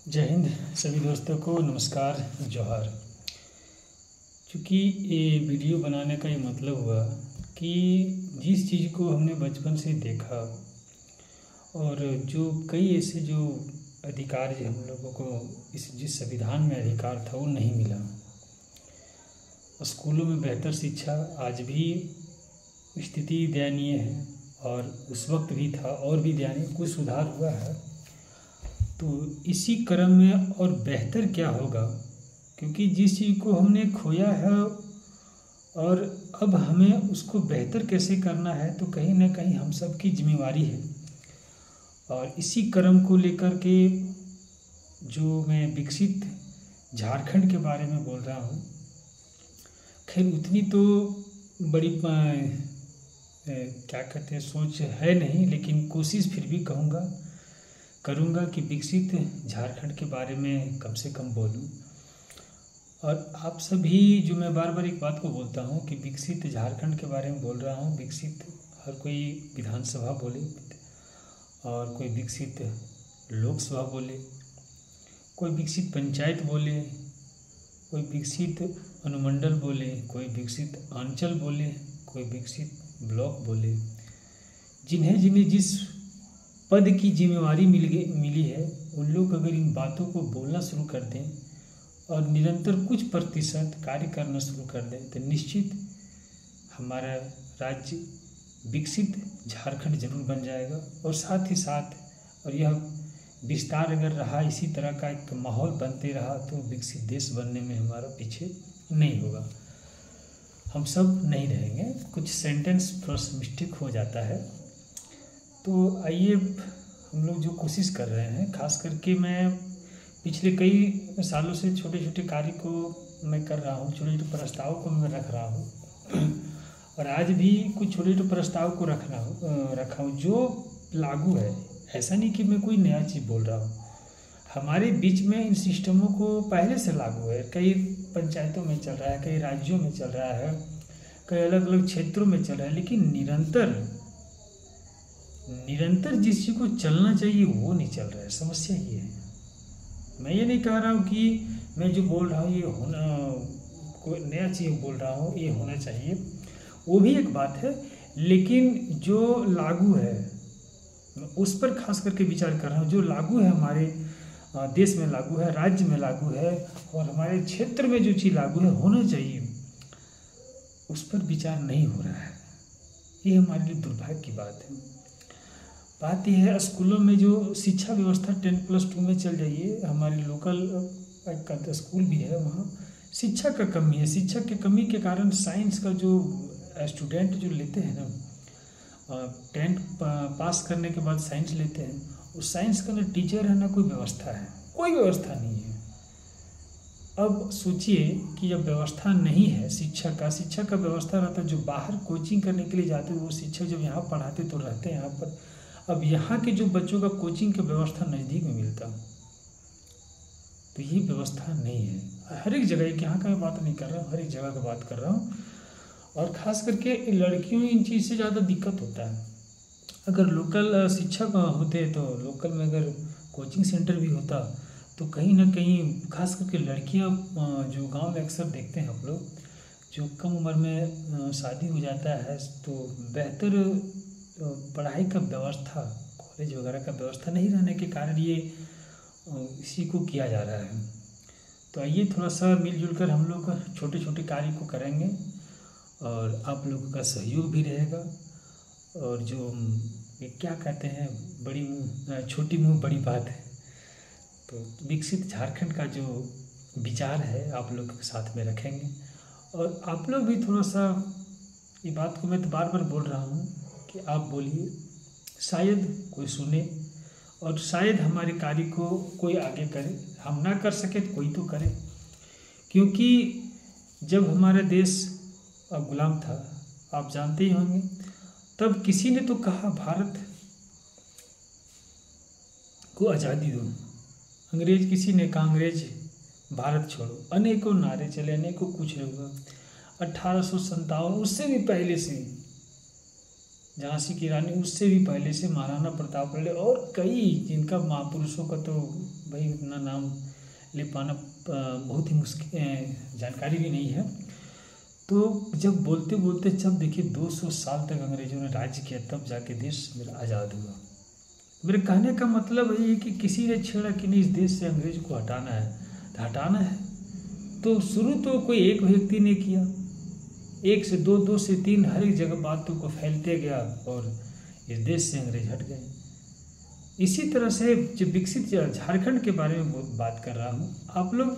जय हिंद सभी दोस्तों को नमस्कार जोहार। चूँकि ये वीडियो बनाने का ये मतलब हुआ कि जिस चीज़ को हमने बचपन से देखा और जो कई ऐसे जो अधिकार जो हम लोगों को जिस संविधान में अधिकार था वो नहीं मिला। स्कूलों में बेहतर शिक्षा आज भी स्थिति दयनीय है और उस वक्त भी था और भी दयनीय, कुछ सुधार हुआ है। तो इसी क्रम में और बेहतर क्या होगा, क्योंकि जिस चीज़ को हमने खोया है और अब हमें उसको बेहतर कैसे करना है, तो कहीं ना कहीं हम सब की जिम्मेवारी है। और इसी क्रम को लेकर के जो मैं विकसित झारखंड के बारे में बोल रहा हूँ, खैर उतनी तो बड़ी क्या कहते हैं सोच है नहीं, लेकिन कोशिश फिर भी करूँगा कि विकसित झारखंड के बारे में कम से कम बोलूँ। और आप सभी जो मैं बार बार एक बात को बोलता हूँ कि विकसित झारखंड के बारे में बोल रहा हूँ। विकसित हर कोई विधानसभा बोले और कोई विकसित लोकसभा बोले, कोई विकसित पंचायत बोले, कोई विकसित अनुमंडल बोले, कोई विकसित अंचल बोले, कोई विकसित ब्लॉक बोले। जिन्हें जिन्हें जिस पद की जिम्मेवारी मिली है, उन लोग अगर इन बातों को बोलना शुरू कर दें और निरंतर कुछ प्रतिशत कार्य करना शुरू कर दें, तो निश्चित हमारा राज्य विकसित झारखंड जरूर बन जाएगा। और साथ ही साथ और यह विस्तार अगर रहा, इसी तरह का एक माहौल बनते रहा, तो विकसित देश बनने में हमारा पीछे नहीं होगा। हम सब नहीं रहेंगे, कुछ सेंटेंस थोड़ा सा मिस्टेक हो जाता है। तो आइए हम लोग जो कोशिश कर रहे हैं, खास करके मैं पिछले कई सालों से छोटे छोटे कार्य को मैं कर रहा हूँ, छोटे छोटे प्रस्ताव को मैं रख रहा हूँ और आज भी कुछ छोटे छोटे प्रस्ताव को रखा हूँ जो लागू है। ऐसा नहीं कि मैं कोई नया चीज़ बोल रहा हूँ, हमारे बीच में इन सिस्टमों को पहले से लागू है। कई पंचायतों में चल रहा है, कई राज्यों में चल रहा है, कई अलग अलग क्षेत्रों में चल रहा है, लेकिन निरंतर जिस चीज़ को चलना चाहिए वो नहीं चल रहा है। समस्या ये है। मैं ये नहीं कह रहा हूँ कि मैं जो बोल रहा हूँ ये होना, कोई नया चीज़ बोल रहा हूँ ये होना चाहिए, वो भी एक बात है, लेकिन जो लागू है उस पर खास करके विचार कर रहा हूँ। जो लागू है हमारे देश में लागू है, राज्य में लागू है और हमारे क्षेत्र में जो चीज़ लागू है होना चाहिए, उस पर विचार नहीं हो रहा है। ये हमारे लिए दुर्भाग्य की बात है। बात यह है, स्कूलों में जो शिक्षा व्यवस्था 10+2 में चल जाइए, हमारे लोकल का स्कूल भी है, वहाँ शिक्षा का कमी है। शिक्षा की कमी के कारण साइंस का जो स्टूडेंट जो लेते हैं ना, 10th पास करने के बाद साइंस लेते हैं, उस साइंस का ना टीचर है ना कोई व्यवस्था है, कोई व्यवस्था नहीं है। अब सोचिए कि जब व्यवस्था नहीं है शिक्षा का व्यवस्था रहता है, जो बाहर कोचिंग करने के लिए जाते हैं वो शिक्षक जब यहाँ पढ़ाते तो रहते हैं यहाँ पर। अब यहाँ के जो बच्चों का कोचिंग की व्यवस्था नज़दीक में मिलता, तो ये व्यवस्था नहीं है हर एक जगह। यहाँ का मैं बात नहीं कर रहा हूँ, हर एक जगह का बात कर रहा हूँ। और ख़ास करके लड़कियों इन चीज़ से ज़्यादा दिक्कत होता है। अगर लोकल शिक्षक होते तो लोकल में अगर कोचिंग सेंटर भी होता, तो कहीं ना कहीं खास करके लड़कियाँ जो गांव में अक्सर देखते हैं आप लोग, जो कम उम्र में शादी हो जाता है, तो बेहतर पढ़ाई का व्यवस्था, कॉलेज वगैरह का व्यवस्था नहीं रहने के कारण ये इसी को किया जा रहा है। तो आइए थोड़ा सा मिलजुल कर हम लोग छोटे छोटे कार्य को करेंगे और आप लोगों का सहयोग भी रहेगा। और जो ये क्या कहते हैं, छोटी मुँह बड़ी बात है। तो विकसित झारखंड का जो विचार है आप लोग के साथ में रखेंगे और आप लोग भी थोड़ा सा, ये बात को मैं तो बार बार बोल रहा हूँ कि आप बोलिए, शायद कोई सुने और शायद हमारे कार्य को कोई आगे करे। हम ना कर सके तो कोई तो करे, क्योंकि जब हमारा देश गुलाम था, आप जानते ही होंगे, तब किसी ने तो कहा भारत को आज़ादी दो। अंग्रेज किसी ने कहा अंग्रेज भारत छोड़ो। अनेकों नारे चले, अनेकों कुछ हुआ। 1857, उससे भी पहले से झांसी की रानी, उससे भी पहले से महाराणा प्रताप और कई जिनका महापुरुषों का तो भाई उतना नाम ले पाना बहुत ही मुश्किल, जानकारी भी नहीं है। तो जब बोलते बोलते जब देखिए 200 साल तक अंग्रेजों ने राज्य किया, तब जाके देश मेरा आज़ाद हुआ। मेरे कहने का मतलब है कि किसी ने छेड़ा कि नहीं इस देश से अंग्रेज को हटाना है, तो हटाना है तो शुरू तो कोई एक व्यक्ति ने किया, 1 से 2, 2 से 3, हर एक जगह बातों को फैलते गया और इस देश से अंग्रेज हट गए। इसी तरह से जो विकसित झारखंड के बारे में बात कर रहा हूँ, आप लोग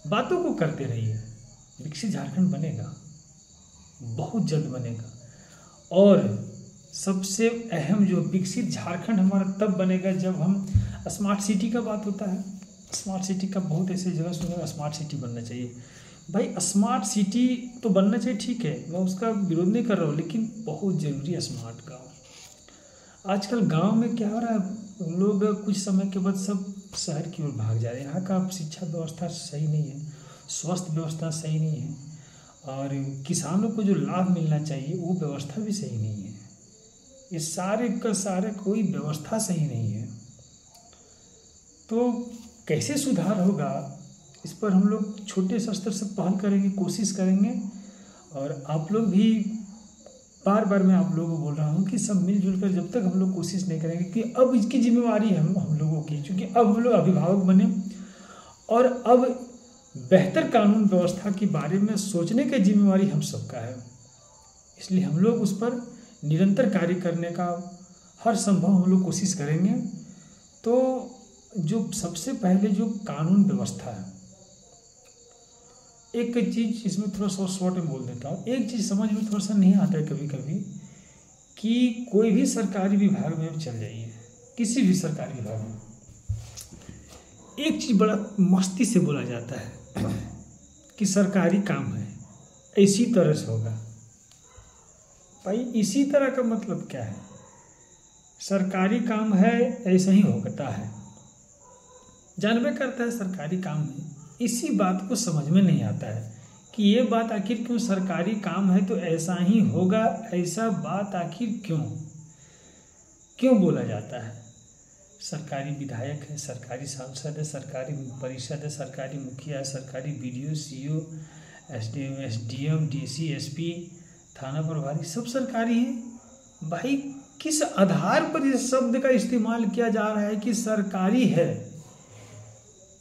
बातों को करते रहिए, विकसित झारखंड बनेगा, बहुत जल्द बनेगा। और सबसे अहम जो विकसित झारखंड हमारा तब बनेगा जब हम स्मार्ट सिटी का बात होता है, स्मार्ट सिटी का बहुत ऐसे जगह सुना स्मार्ट सिटी बनना चाहिए। भाई स्मार्ट सिटी तो बनना चाहिए, ठीक है, मैं उसका विरोध नहीं कर रहा हूँ, लेकिन बहुत ज़रूरी है स्मार्ट गाँव। आजकल गांव में क्या हो रहा है, लोग कुछ समय के बाद सब शहर की ओर भाग जा रहे हैं। यहाँ का शिक्षा व्यवस्था सही नहीं है, स्वास्थ्य व्यवस्था सही नहीं है, और किसानों को जो लाभ मिलना चाहिए वो व्यवस्था भी सही नहीं है। ये सारे का सारे कोई व्यवस्था सही नहीं है। तो कैसे सुधार होगा, इस पर हम लोग छोटे स्तर से पहल करेंगे, कोशिश करेंगे। और आप लोग भी, बार बार मैं आप लोगों को बोल रहा हूँ कि सब मिलजुल कर जब तक हम लोग कोशिश नहीं करेंगे, कि अब इसकी जिम्मेवारी है हम लोगों की, क्योंकि अब हम लोग अभिभावक बने और अब बेहतर कानून व्यवस्था के बारे में सोचने की जिम्मेवारी हम सबका है। इसलिए हम लोग उस पर निरंतर कार्य करने का हर संभव हम लोग कोशिश करेंगे। तो जो सबसे पहले जो कानून व्यवस्था है, एक चीज़ इसमें थोड़ा सा शॉर्ट में बोल देता हूँ। एक चीज़ समझ में थोड़ा सा नहीं आता है कभी कभी, कि कोई भी सरकारी विभाग में चल जाइए, किसी भी सरकारी विभाग में एक चीज़ बड़ा मस्ती से बोला जाता है कि सरकारी काम है, इसी तरह से होगा। भाई इसी तरह का मतलब क्या है? सरकारी काम है ऐसा ही होता है, जानबे करता है सरकारी काम है। इसी बात को समझ में नहीं आता है कि ये बात आखिर क्यों सरकारी काम है तो ऐसा ही होगा, ऐसा बात आखिर क्यों बोला जाता है? सरकारी विधायक है, सरकारी सांसद है, सरकारी परिषद है, सरकारी मुखिया है, सरकारी BDO, CO, SDM, DC, SP, थाना प्रभारी, सब सरकारी है। भाई किस आधार पर इस शब्द का इस्तेमाल किया जा रहा है कि सरकारी है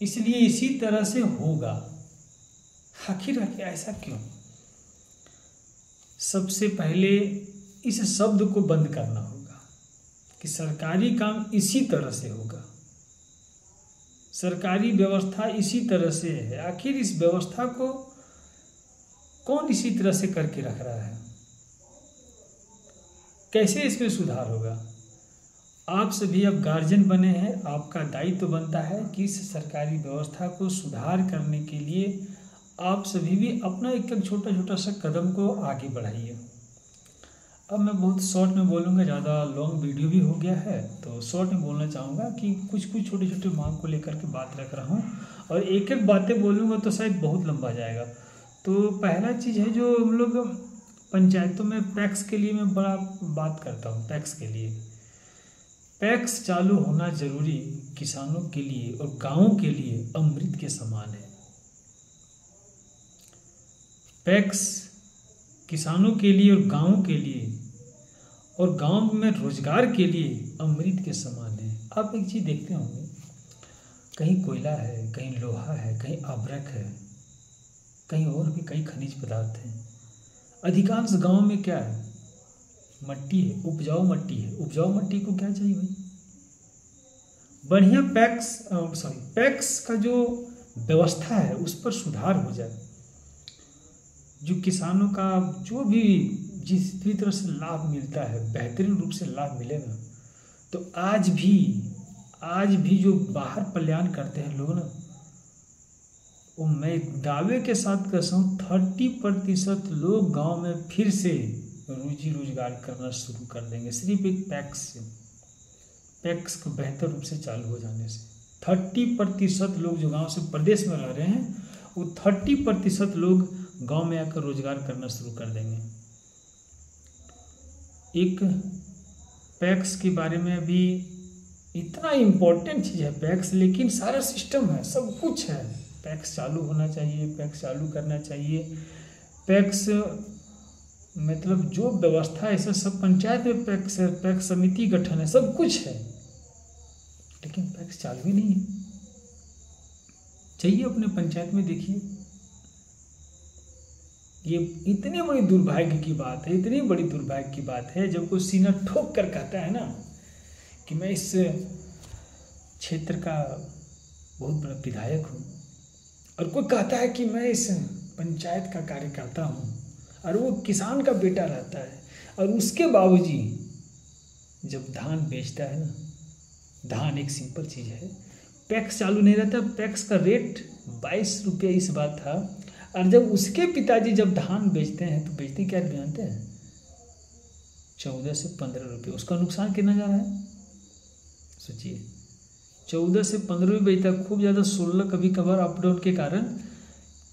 इसलिए इसी तरह से होगा? आखिर ऐसा क्यों? सबसे पहले इस शब्द को बंद करना होगा कि सरकारी काम इसी तरह से होगा, सरकारी व्यवस्था इसी तरह से है। आखिर इस व्यवस्था को कौन इसी तरह से करके रख रहा है? कैसे इसमें सुधार होगा? आप सभी अब गार्जियन बने हैं, आपका दायित्व बनता है कि इस सरकारी व्यवस्था को सुधार करने के लिए आप सभी भी अपना एक छोटा छोटा सा कदम को आगे बढ़ाइए। अब मैं बहुत शॉर्ट में बोलूँगा, ज़्यादा लॉन्ग वीडियो भी हो गया है, तो शॉर्ट में बोलना चाहूँगा कि कुछ छोटे छोटे मांग को लेकर के बात रख रहा हूँ, और एक एक बातें बोलूँगा तो शायद बहुत लंबा जाएगा। तो पहला चीज़ है जो हम लोग पंचायतों में पैक्स के लिए मैं बड़ा बात करता हूँ। पैक्स के लिए पैक्स चालू होना जरूरी किसानों के लिए और गांवों के लिए अमृत के समान है। पैक्स किसानों के लिए और गांवों के लिए और गांव में रोजगार के लिए अमृत के समान है। आप एक चीज़ देखते होंगे, कहीं कोयला है, कहीं लोहा है, कहीं अभ्रक है, कहीं और भी कई खनिज पदार्थ हैं। अधिकांश गांव में क्या है? मट्टी है, उपजाऊ मट्टी है। उपजाऊ मट्टी को क्या चाहिए भाई? बढ़िया पैक्स का जो व्यवस्था है उस पर सुधार हो जाए, जो किसानों का जो भी जिस भी तरह से लाभ मिलता है बेहतरीन रूप से लाभ मिलेगा। तो आज भी जो बाहर पलायन करते हैं लोग ना, वो मैं दावे के साथ कहता हूँ 30% लोग गांव में फिर से रोजी रोजगार करना शुरू कर देंगे, सिर्फ एक पैक्स को बेहतर रूप से चालू हो जाने से। 30% लोग जो गांव से प्रदेश में रह रहे हैं, वो 30% लोग गांव में आकर रोजगार करना शुरू कर देंगे। एक पैक्स के बारे में भी इतना इम्पोर्टेंट चीज़ है पैक्स, लेकिन सारा सिस्टम है, सब कुछ है। पैक्स चालू होना चाहिए, पैक्स चालू करना चाहिए, पैक्स मतलब जो व्यवस्था है ऐसा सब पंचायत में पैक्स है, पैक्स समिति गठन है, सब कुछ है, लेकिन पैक्स चालू ही नहीं है। चाहिए अपने पंचायत में देखिए, ये इतनी बड़ी दुर्भाग्य की बात है, इतनी बड़ी दुर्भाग्य की बात है जब कोई सीना ठोक कर कहता है ना कि मैं इस क्षेत्र का बहुत बड़ा विधायक हूँ, और कोई कहता है कि मैं इस पंचायत का कार्यकर्ता हूँ, और वो किसान का बेटा रहता है, और उसके बावजूद जब धान बेचता है ना, धान एक सिंपल चीज़ है, पैक्स चालू नहीं रहता, पैक्स का रेट 22 रुपये इस बात था, और जब उसके पिताजी जब धान बेचते हैं तो बेचते क्या जानते हैं, 14 से 15 रुपये। उसका नुकसान कितना जा रहा है सोचिए, 14 से 15 रुपये बेचता, खूब ज़्यादा 16 कभी कभार अप डाउन के कारण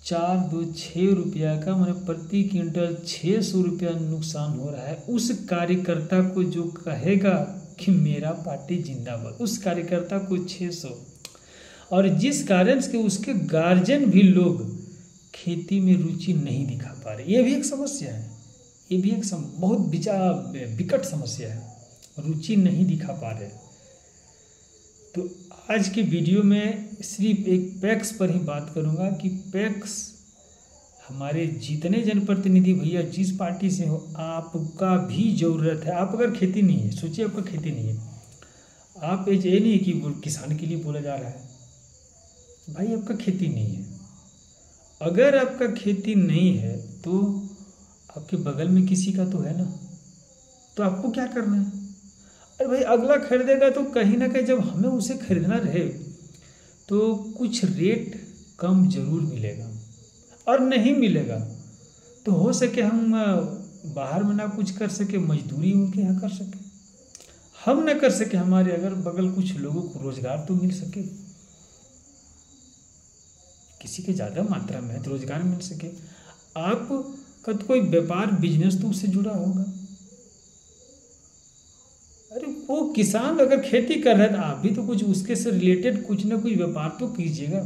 4-2-6 रुपया का, मैंने प्रति क्विंटल 600 रुपया नुकसान हो रहा है। उस कार्यकर्ता को जो कहेगा कि मेरा पार्टी जिंदाबाद, उस कार्यकर्ता को 600, और जिस कारण से उसके गार्जियन भी लोग खेती में रुचि नहीं दिखा पा रहे, ये भी एक समस्या है, ये भी एक बहुत विकट समस्या है, रुचि नहीं दिखा पा रहे। तो आज के वीडियो में सिर्फ एक पैक्स पर ही बात करूंगा कि पैक्स हमारे जितने जनप्रतिनिधि भैया जिस पार्टी से हो, आपका भी ज़रूरत है। आप अगर खेती नहीं है, सोचिए आपका खेती नहीं है, आप ये नहीं है कि किसान के लिए बोला जा रहा है, भाई आपका खेती नहीं है। अगर आपका खेती नहीं है तो आपके बगल में किसी का तो है ना, तो आपको क्या करना है, अरे भाई अगला खरीदेगा तो कहीं ना कहीं जब हमें उसे खरीदना रहे तो कुछ रेट कम जरूर मिलेगा, और नहीं मिलेगा तो हो सके हम बाहर में ना कुछ कर सके, मजदूरी उनके यहाँ कर सके, हम ना कर सके, हमारे अगर बगल कुछ लोगों को रोजगार तो मिल सके, किसी के ज़्यादा मात्रा में तो रोजगार मिल सके। आपका तो कोई व्यापार बिजनेस तो उससे जुड़ा होगा, अरे वो किसान अगर खेती कर रहा है तो आप भी तो कुछ उसके से रिलेटेड कुछ ना कुछ व्यापार तो कीजिएगा।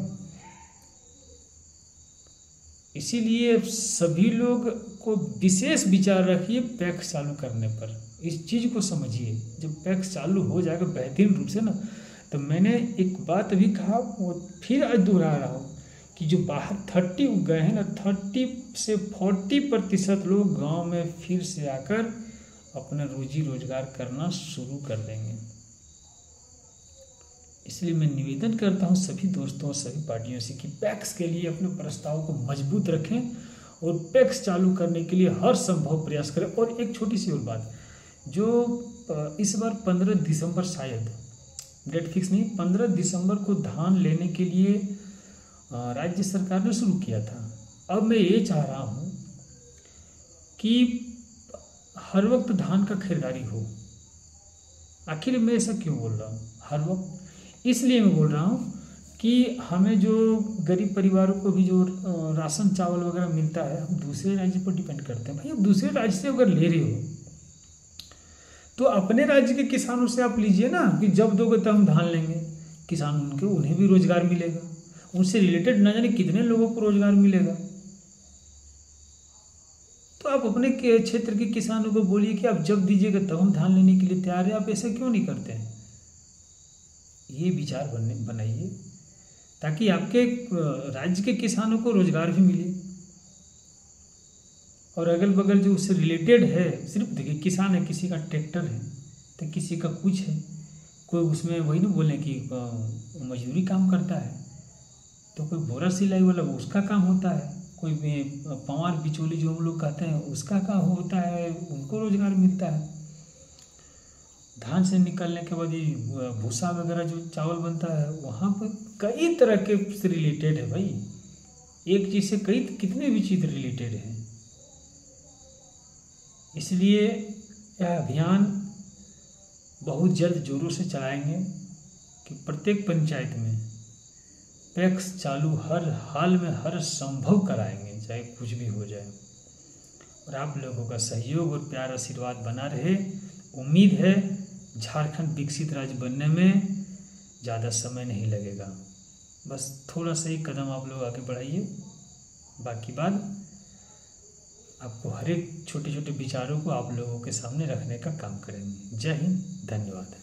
इसीलिए सभी लोग को विशेष विचार रखिए पैक्स चालू करने पर, इस चीज़ को समझिए। जब पैक्स चालू हो जाएगा बेहतरीन रूप से ना, तो मैंने एक बात अभी कहा वो फिर आज दोहरा रहा हूँ कि जो बाहर 30 उग गए हैं ना, 30 से 40% लोग गांव में फिर से आकर अपना रोजी रोजगार करना शुरू कर देंगे। इसलिए मैं निवेदन करता हूं सभी दोस्तों और सभी पार्टियों से कि पैक्स के लिए अपने प्रस्ताव को मजबूत रखें और पैक्स चालू करने के लिए हर संभव प्रयास करें। और एक छोटी सी और बात, जो इस बार 15 दिसंबर, शायद डेट फिक्स नहीं, 15 दिसंबर को धान लेने के लिए राज्य सरकार ने शुरू किया था। अब मैं ये चाह रहा हूँ कि हर वक्त धान का खरीदारी हो। आखिर मैं ऐसा क्यों बोल रहा हूँ हर वक्त, इसलिए मैं बोल रहा हूँ कि हमें जो गरीब परिवारों को भी जो राशन चावल वगैरह मिलता है, हम दूसरे राज्य पर डिपेंड करते हैं। भाई अब दूसरे राज्य से अगर ले रहे हो तो अपने राज्य के किसानों से आप लीजिए ना, कि जब दोगे तब हम धान लेंगे। किसान उन्हें भी रोजगार मिलेगा, उनसे रिलेटेड न जाने कितने लोगों को रोजगार मिलेगा। तो आप अपने क्षेत्र के किसानों को बोलिए कि आप जब दीजिएगा तब हम धान लेने के लिए तैयार हैं। आप ऐसा क्यों नहीं करते हैं? ये विचार बनाइए ताकि आपके राज्य के किसानों को रोजगार भी मिले, और अगल बगल जो उससे रिलेटेड है, सिर्फ देखिए किसान है, किसी का ट्रैक्टर है तो किसी का कुछ है, कोई उसमें वही ना बोले कि मजदूरी काम करता है, तो कोई बोरा सिलाई वाला उसका काम होता है, कोई पवार बिचौली जो हम लोग कहते हैं उसका काम होता है, उनको रोजगार मिलता है। धान से निकलने के बाद ये भूसा वगैरह जो चावल बनता है, वहाँ पर कई तरह के से रिलेटेड है भाई, एक चीज़ से कई कितने भी चीज़ रिलेटेड है। इसलिए यह अभियान बहुत जल्द जोरों से चलाएंगे कि प्रत्येक पंचायत में पैक्स चालू हर हाल में हर संभव कराएंगे, चाहे कुछ भी हो जाए। और आप लोगों का सहयोग और प्यार आशीर्वाद बना रहे। उम्मीद है झारखंड विकसित राज्य बनने में ज़्यादा समय नहीं लगेगा। बस थोड़ा सा ही कदम आप लोग आगे बढ़ाइए, बाकी बात आपको हर एक छोटे छोटे विचारों को आप लोगों के सामने रखने का काम करेंगे। जय हिंद, धन्यवाद।